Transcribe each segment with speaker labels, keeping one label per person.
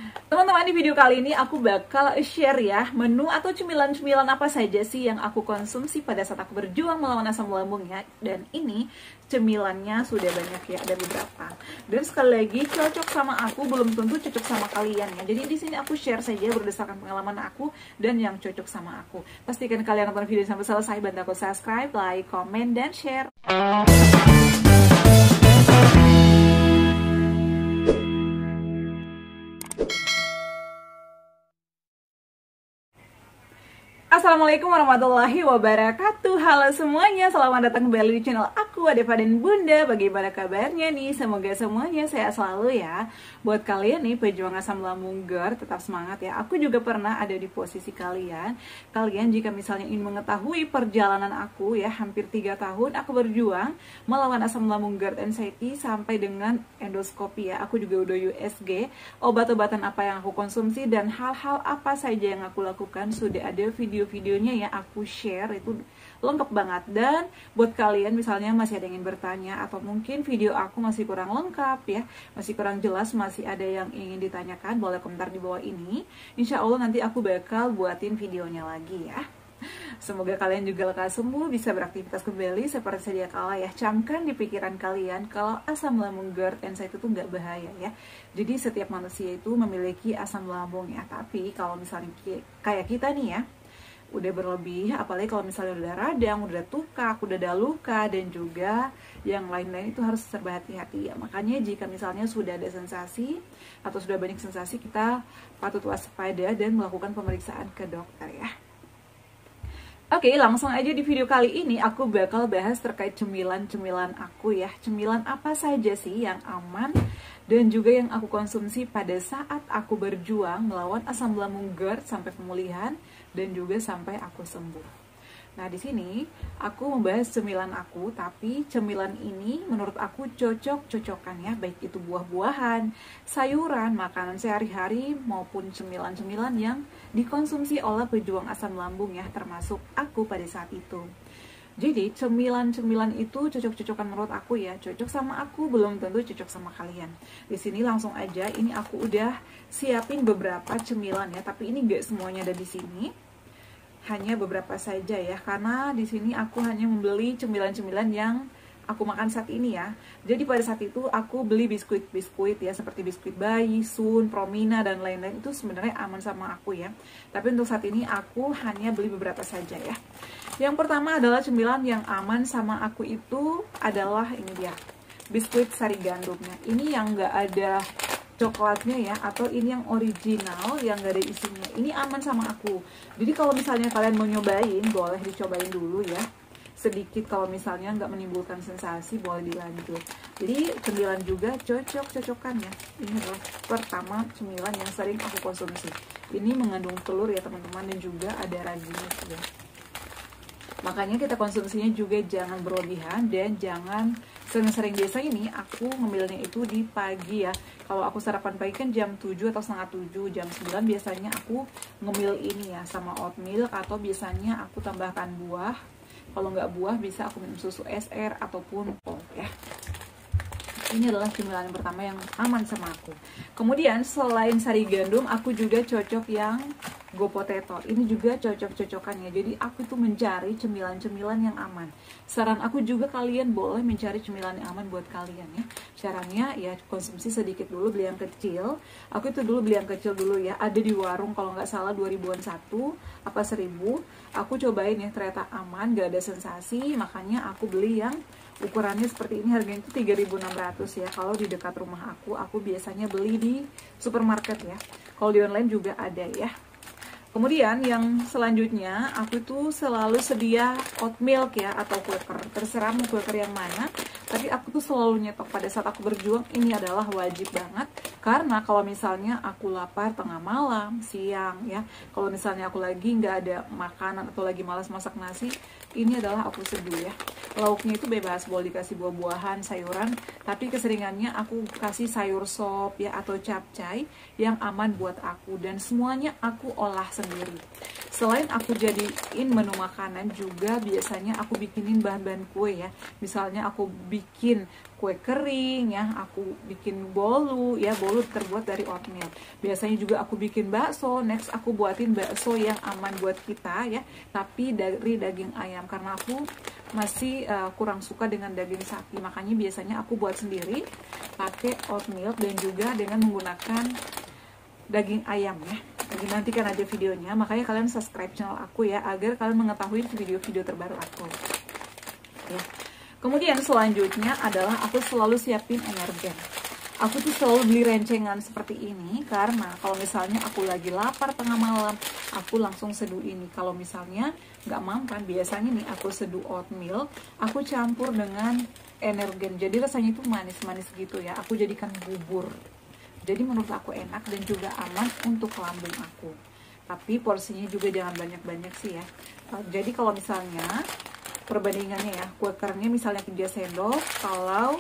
Speaker 1: Teman-teman, di video kali ini aku bakal share ya menu atau cemilan-cemilan apa saja sih yang aku konsumsi pada saat aku berjuang melawan asam lambung ya. Dan ini cemilannya sudah banyak ya, ada beberapa. Dan sekali lagi cocok sama aku belum tentu cocok sama kalian ya. Jadi di sini aku share saja berdasarkan pengalaman aku dan yang cocok sama aku. Pastikan kalian nonton video sampai selesai, bantu aku subscribe, like, comment, dan share. Assalamualaikum warahmatullahi wabarakatuh. Halo semuanya, selamat datang kembali di channel aku, Adeva dan Bunda. Bagaimana kabarnya nih? Semoga semuanya sehat selalu ya. Buat kalian nih pejuang asam lambung GERD, tetap semangat ya. Aku juga pernah ada di posisi kalian. Kalian jika misalnya ingin mengetahui perjalanan aku ya, hampir 3 tahun aku berjuang melawan asam lambung GERD anxiety sampai dengan endoskopi ya. Aku juga udah USG, obat-obatan apa yang aku konsumsi dan hal-hal apa saja yang aku lakukan sudah ada videonya ya, aku share itu lengkap banget. Dan buat kalian misalnya masih ada yang ingin bertanya atau mungkin video aku masih kurang lengkap ya, masih kurang jelas, masih ada yang ingin ditanyakan, boleh komentar di bawah ini. Insya Allah nanti aku bakal buatin videonya lagi ya. Semoga kalian juga lekas sembuh, bisa beraktivitas kembali seperti sedia kala ya. Camkan di pikiran kalian kalau asam lambung GERD anxiety itu nggak bahaya ya. Jadi setiap manusia itu memiliki asam lambung ya. Tapi kalau misalnya kayak kita nih ya, udah berlebih, apalagi kalau misalnya udah radang, udah tukak, udah ada luka, dan juga yang lain-lain itu harus serba hati-hati ya. Makanya jika misalnya sudah ada sensasi atau sudah banyak sensasi, kita patut waspada dan melakukan pemeriksaan ke dokter ya. Oke, langsung aja di video kali ini aku bakal bahas terkait cemilan-cemilan aku ya. Cemilan apa saja sih yang aman dan juga yang aku konsumsi pada saat aku berjuang melawan asam lambung GERD sampai pemulihan dan juga sampai aku sembuh. Nah, di sini aku membahas cemilan aku, tapi cemilan ini menurut aku cocok-cocokan ya, baik itu buah-buahan, sayuran, makanan sehari-hari maupun cemilan-cemilan yang dikonsumsi oleh pejuang asam lambung ya, termasuk aku pada saat itu. Jadi cemilan-cemilan itu cocok-cocokan menurut aku ya, cocok sama aku belum tentu cocok sama kalian. Di sini langsung aja, ini aku udah siapin beberapa cemilan ya, tapi ini nggak semuanya ada di sini, hanya beberapa saja ya, karena di sini aku hanya membeli cemilan-cemilan yang aku makan saat ini ya. Jadi pada saat itu aku beli biskuit ya, seperti biskuit bayi, Sun, Promina, dan lain-lain, itu sebenarnya aman sama aku ya. Tapi untuk saat ini aku hanya beli beberapa saja ya. Yang pertama adalah cemilan yang aman sama aku itu adalah ini dia, biskuit sari gandumnya. Ini yang nggak ada coklatnya ya, atau ini yang original yang gak ada isinya. Ini aman sama aku. Jadi kalau misalnya kalian mau nyobain, boleh dicobain dulu ya. Sedikit, kalau misalnya nggak menimbulkan sensasi, boleh dilanjut. Jadi cemilan juga cocok-cocokan ya. Ini adalah pertama cemilan yang sering aku konsumsi. Ini mengandung telur ya teman-teman, dan juga ada raginya juga. Makanya kita konsumsinya juga jangan berlebihan dan jangan sering-sering. Biasa ini aku ngemilnya itu di pagi ya. Kalau aku sarapan pagi kan jam 7 atau setengah 7, jam 9 biasanya aku ngemil ini ya, sama oatmeal, atau biasanya aku tambahkan buah. Kalau nggak buah bisa aku minum susu SR ataupun pol ya. Ini adalah cemilan yang pertama yang aman sama aku. Kemudian selain sari gandum, aku juga cocok yang Go Potato. Ini juga cocok-cocokannya. Jadi aku tuh mencari cemilan-cemilan yang aman. Saran aku juga kalian boleh mencari cemilan yang aman buat kalian ya. Caranya ya konsumsi sedikit dulu, beli yang kecil. Aku itu dulu beli yang kecil dulu ya. Ada di warung kalau nggak salah 2000-an satu apa 1000. Aku cobain ya, ternyata aman, gak ada sensasi. Makanya aku beli yang ukurannya seperti ini, harganya itu 3.600 ya. Kalau di dekat rumah aku biasanya beli di supermarket ya. Kalau di online juga ada ya. Kemudian yang selanjutnya, aku itu selalu sedia oat milk ya, atau Quaker. Terserah mau Quaker yang mana, tapi aku tuh selalu nyetok pada saat aku berjuang. Ini adalah wajib banget, karena kalau misalnya aku lapar tengah malam, siang ya, kalau misalnya aku lagi nggak ada makanan atau lagi malas masak nasi, ini adalah aku seduh ya. Lauknya itu bebas, boleh dikasih buah-buahan, sayuran, tapi keseringannya aku kasih sayur sop ya, atau capcay yang aman buat aku, dan semuanya aku olah sendiri. Selain aku jadiin menu makanan, juga biasanya aku bikinin bahan-bahan kue ya. Misalnya aku bikin kue kering ya, aku bikin bolu ya, bolu terbuat dari oatmeal. Biasanya juga aku bikin bakso. Next aku buatin bakso yang aman buat kita ya, tapi dari daging ayam karena aku masih kurang suka dengan daging sapi. Makanya biasanya aku buat sendiri pakai oatmeal dan juga dengan menggunakan daging ayam ya. Jadi nantikan aja videonya. Makanya kalian subscribe channel aku ya, agar kalian mengetahui video-video terbaru aku ya. Kemudian selanjutnya adalah aku selalu siapin energen. Aku tuh selalu beli rencengan seperti ini karena kalau misalnya aku lagi lapar tengah malam, aku langsung seduh ini. Kalau misalnya nggak mampan, biasanya nih aku seduh oatmeal, aku campur dengan energen. Jadi rasanya itu manis-manis gitu ya. Aku jadikan bubur. Jadi menurut aku enak dan juga aman untuk lambung aku. Tapi porsinya juga jangan banyak-banyak sih ya. Jadi kalau misalnya perbandingannya ya, kue keringnya misalnya 3 sendok, kalau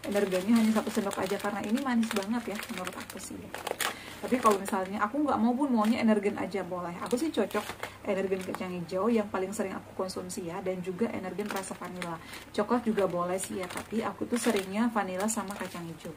Speaker 1: energinya hanya 1 sendok aja karena ini manis banget ya menurut aku sih ya. Tapi kalau misalnya aku nggak mau pun maunya energen aja boleh. Aku sih cocok energen kacang hijau yang paling sering aku konsumsi ya, dan juga energen rasa vanila. Coklat juga boleh sih ya, tapi aku tuh seringnya vanila sama kacang hijau.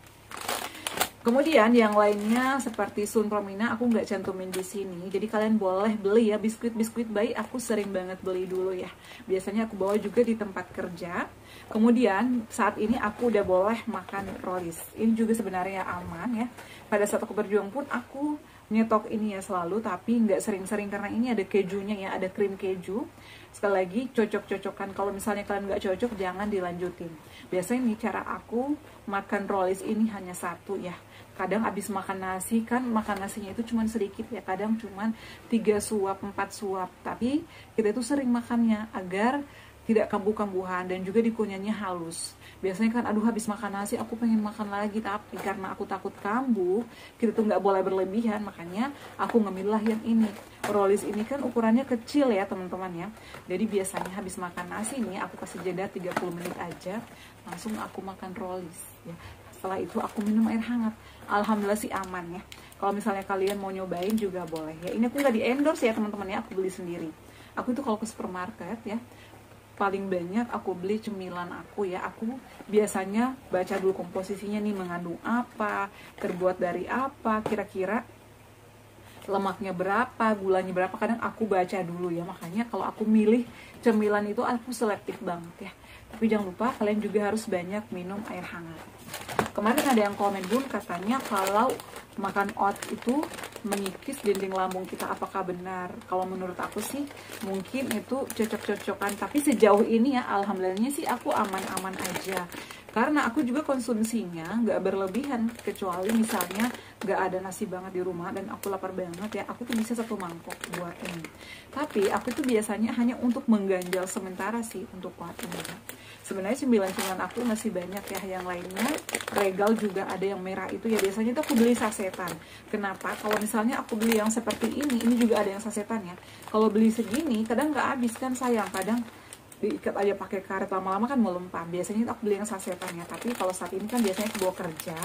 Speaker 1: Kemudian yang lainnya seperti Sun Promina aku nggak cantumin di sini. Jadi kalian boleh beli ya, biskuit bayi aku sering banget beli dulu ya. Biasanya aku bawa juga di tempat kerja. Kemudian saat ini aku udah boleh makan Rollies. Ini juga sebenarnya aman ya. Pada saat aku berjuang pun aku nyetok ini ya selalu, tapi nggak sering-sering karena ini ada kejunya ya, ada krim keju. Sekali lagi cocok-cocokan. Kalau misalnya kalian nggak cocok jangan dilanjutin. Biasanya nih cara aku makan Rollies ini hanya 1 ya. Kadang abis makan nasi kan, makan nasinya itu cuma sedikit ya, kadang cuma 3 suap, 4 suap. Tapi kita itu sering makannya agar tidak kambuh-kambuhan dan juga dikunyahnya halus. Biasanya kan aduh habis makan nasi aku pengen makan lagi, tapi karena aku takut kambuh, kita tuh nggak boleh berlebihan, makanya aku ngemillah yang ini. Rollies ini kan ukurannya kecil ya teman-teman ya. Jadi biasanya habis makan nasi nih aku kasih jeda 30 menit aja, langsung aku makan Rollies ya. Setelah itu aku minum air hangat. Alhamdulillah sih aman ya. Kalau misalnya kalian mau nyobain juga boleh ya. Ini aku nggak di endorse ya teman-teman ya, aku beli sendiri. Aku itu kalau ke supermarket ya, paling banyak aku beli cemilan aku ya. Aku biasanya baca dulu komposisinya nih, mengandung apa, terbuat dari apa, kira-kira lemaknya berapa, gulanya berapa. Kadang aku baca dulu ya. Makanya kalau aku milih cemilan itu aku selektif banget ya. Tapi jangan lupa kalian juga harus banyak minum air hangat. Kemarin ada yang komen Bun, katanya kalau makan oat itu mengikis dinding lambung kita, apakah benar? Kalau menurut aku sih mungkin itu cocok-cocokan, tapi sejauh ini ya alhamdulillahnya sih aku aman-aman aja. Karena aku juga konsumsinya nggak berlebihan, kecuali misalnya nggak ada nasi banget di rumah dan aku lapar banget ya, aku tuh bisa 1 mangkok buat ini. Tapi aku tuh biasanya hanya untuk mengganjal sementara sih untuk kuat ini. Sebenarnya cemilan-cemilan aku masih banyak ya, yang lainnya Regal juga ada yang merah itu ya, biasanya tuh aku beli sasetan. Kenapa? Kalau misalnya aku beli yang seperti ini juga ada yang sasetan ya. Kalau beli segini kadang nggak habis kan sayang, kadang diikat aja pakai karet, lama-lama kan melempam. Biasanya aku beli yang sasetannya, tapi kalau saat ini kan biasanya aku bawa kerja,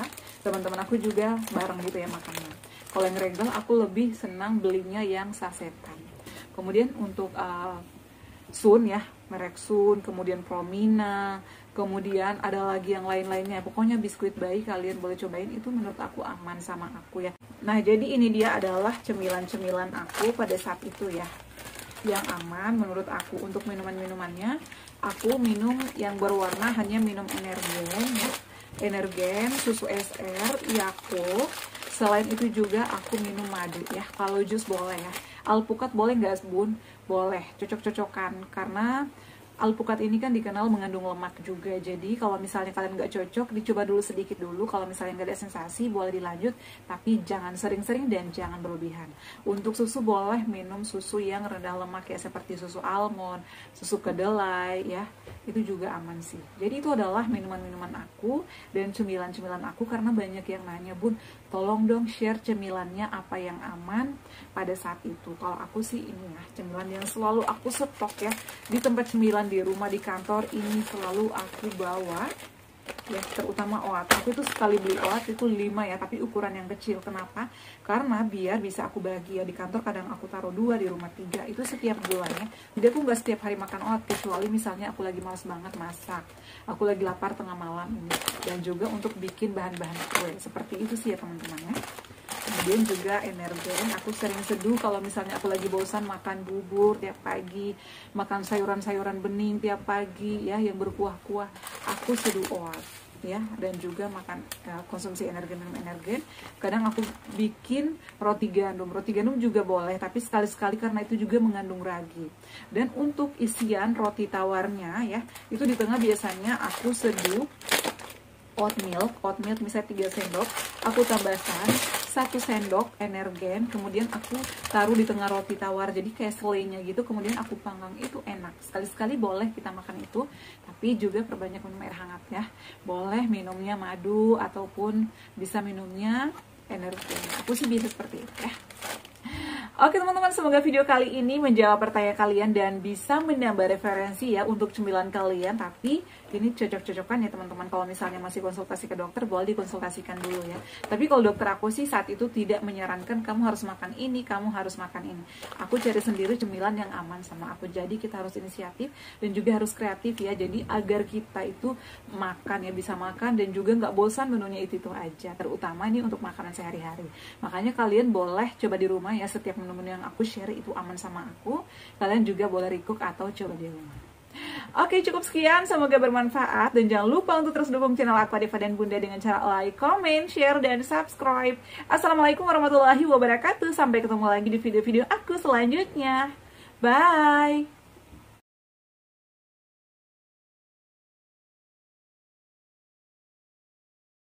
Speaker 1: teman-teman aku juga bareng gitu ya makannya. Kalau yang Regal aku lebih senang belinya yang sasetan. Kemudian untuk Sun ya, merek Sun, kemudian Promina, kemudian ada lagi yang lain-lainnya. Pokoknya biskuit bayi kalian boleh cobain, itu menurut aku aman sama aku ya. Nah jadi ini dia adalah cemilan-cemilan aku pada saat itu ya, yang aman menurut aku. Untuk minuman-minumannya aku minum yang berwarna hanya minum energen ya, energen, susu SR, Yakult. Selain itu juga aku minum madu ya. Kalau jus boleh ya. Alpukat boleh nggak Bun? Boleh, cocok-cocokan. Karena alpukat ini kan dikenal mengandung lemak juga. Jadi kalau misalnya kalian nggak cocok, dicoba dulu sedikit dulu. Kalau misalnya nggak ada sensasi, boleh dilanjut. Tapi jangan sering-sering dan jangan berlebihan. Untuk susu boleh minum susu yang rendah lemak ya, seperti susu almond, susu kedelai ya. Itu juga aman sih. Jadi itu adalah minuman-minuman aku dan cemilan-cemilan aku. Karena banyak yang nanya, Bun, tolong dong share cemilannya apa yang aman pada saat itu. Kalau aku sih ini ya, cemilan yang selalu aku stok ya, di tempat cemilan, di rumah, di kantor, ini selalu aku bawa ya, terutama oat. Aku itu sekali beli oat itu 5 ya, tapi ukuran yang kecil. Kenapa? Karena biar bisa aku bagi ya, di kantor kadang aku taruh 2, di rumah 3, itu setiap bulannya. Jadi aku nggak setiap hari makan oat, kecuali misalnya aku lagi males banget masak, aku lagi lapar tengah malam ini, dan juga untuk bikin bahan-bahan kue. Seperti itu sih ya teman-teman ya. Kemudian juga energen, aku sering seduh kalau misalnya aku lagi bosan makan bubur tiap pagi, makan sayuran-sayuran bening tiap pagi ya yang berkuah-kuah, aku seduh oat ya. Dan juga makan konsumsi energen. Kadang aku bikin roti gandum juga boleh, tapi sekali-sekali karena itu juga mengandung ragi. Dan untuk isian roti tawarnya ya, itu di tengah biasanya aku seduh oat milk misalnya 3 sendok, aku tambahkan 1 sendok energen, kemudian aku taruh di tengah roti tawar, jadi kayak selainya gitu, kemudian aku panggang. Itu enak. Sekali-sekali boleh kita makan itu, tapi juga perbanyak minum air hangat ya. Boleh minumnya madu ataupun bisa minumnya energen. Aku sih biasa seperti itu ya. Oke teman-teman, semoga video kali ini menjawab pertanyaan kalian dan bisa menambah referensi ya untuk cemilan kalian. Tapi ini cocok-cocokan ya teman-teman. Kalau misalnya masih konsultasi ke dokter, boleh dikonsultasikan dulu ya. Tapi kalau dokter aku sih saat itu tidak menyarankan kamu harus makan ini, kamu harus makan ini. Aku cari sendiri cemilan yang aman sama aku. Jadi kita harus inisiatif dan juga harus kreatif ya. Jadi agar kita itu makan ya, bisa makan dan juga nggak bosan menunya itu aja. Terutama ini untuk makanan sehari-hari. Makanya kalian boleh coba di rumah ya, setiap menu-menu yang aku share itu aman sama aku. Kalian juga boleh recook atau coba di rumah. Oke, cukup sekian, semoga bermanfaat dan jangan lupa untuk terus dukung channel aku Deva dan Bunda dengan cara like, comment, share, dan subscribe. Assalamualaikum warahmatullahi wabarakatuh. Sampai ketemu lagi di video-video aku selanjutnya. Bye.